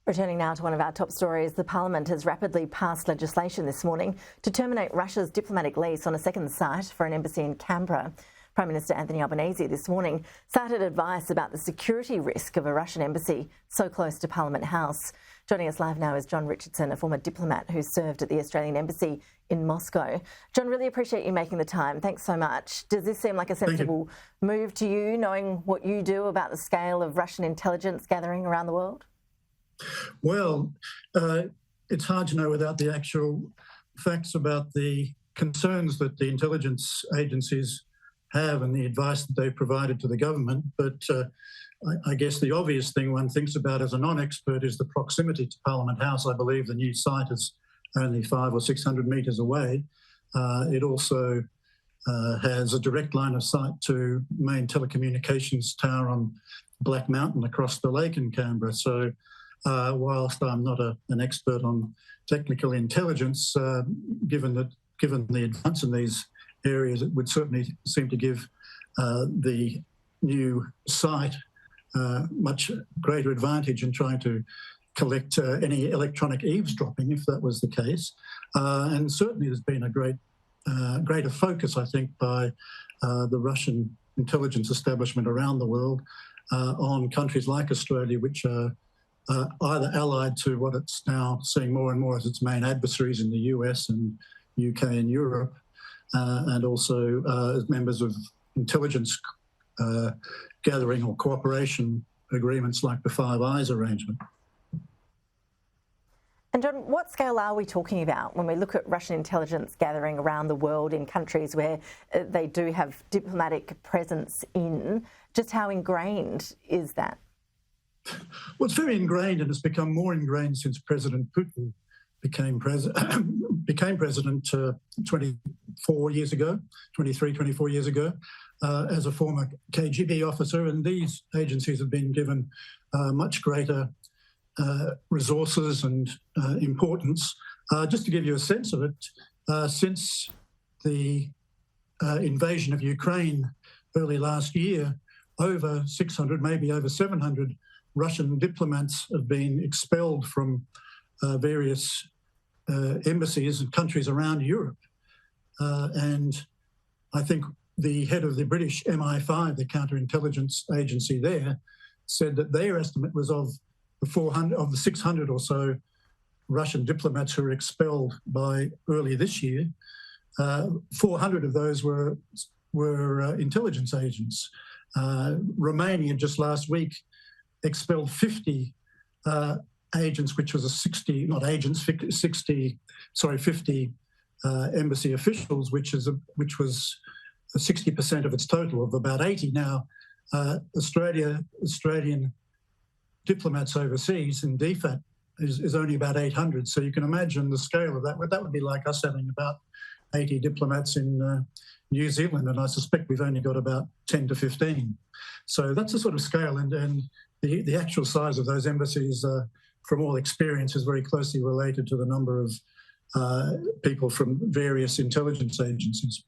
Returning now to one of our top stories, the Parliament has rapidly passed legislation this morning to terminate Russia's diplomatic lease on a second site for an embassy in Canberra. Prime Minister Anthony Albanese this morning cited advice about the security risk of a Russian embassy so close to Parliament House. Joining us live now is Jon Richardson, a former diplomat who served at the Australian Embassy in Moscow. John, really appreciate you making the time. Thanks so much. Does this seem like a sensible move to you, knowing what you do about the scale of Russian intelligence gathering around the world? Well, it's hard to know without the actual facts about the concerns that the intelligence agencies have and the advice that they've provided to the government. But I guess the obvious thing one thinks about as a non-expert is the proximity to Parliament House. I believe the new site is only 500 or 600 metres away. It also has a direct line of sight to main telecommunications tower on Black Mountain across the lake in Canberra. So whilst I'm not an expert on technical intelligence, given the advance in these areas, it would certainly seem to give the new site much greater advantage in trying to collect any electronic eavesdropping, if that was the case. And certainly there's been a greater focus, I think, by the Russian intelligence establishment around the world on countries like Australia, which are either allied to what it's now seeing more and more as its main adversaries in the US and UK and Europe, and also as members of intelligence gathering or cooperation agreements like the Five Eyes arrangement. And John, what scale are we talking about when we look at Russian intelligence gathering around the world in countries where they do have diplomatic presence in? Just how ingrained is that? Well, it's very ingrained, and it's become more ingrained since President Putin became president 24 years ago, as a former KGB officer. And these agencies have been given much greater resources and importance. Just to give you a sense of it, since the invasion of Ukraine early last year, over 600, maybe over 700 Russian diplomats have been expelled from various embassies and countries around Europe. And I think the head of the British MI5, the counterintelligence agency there, said that their estimate was of the 600 or so Russian diplomats who were expelled by early this year, 400 of those were intelligence agents. Romania just last week expelled 50 agents, which was 50 embassy officials, which was 60% of its total of about 80. Now, Australian diplomats overseas in DFAT is only about 800. So you can imagine the scale of that. That would be like us having about 80 diplomats in New Zealand, and I suspect we've only got about 10 to 15. So that's the sort of scale, and the actual size of those embassies, from all experience, is very closely related to the number of people from various intelligence agencies.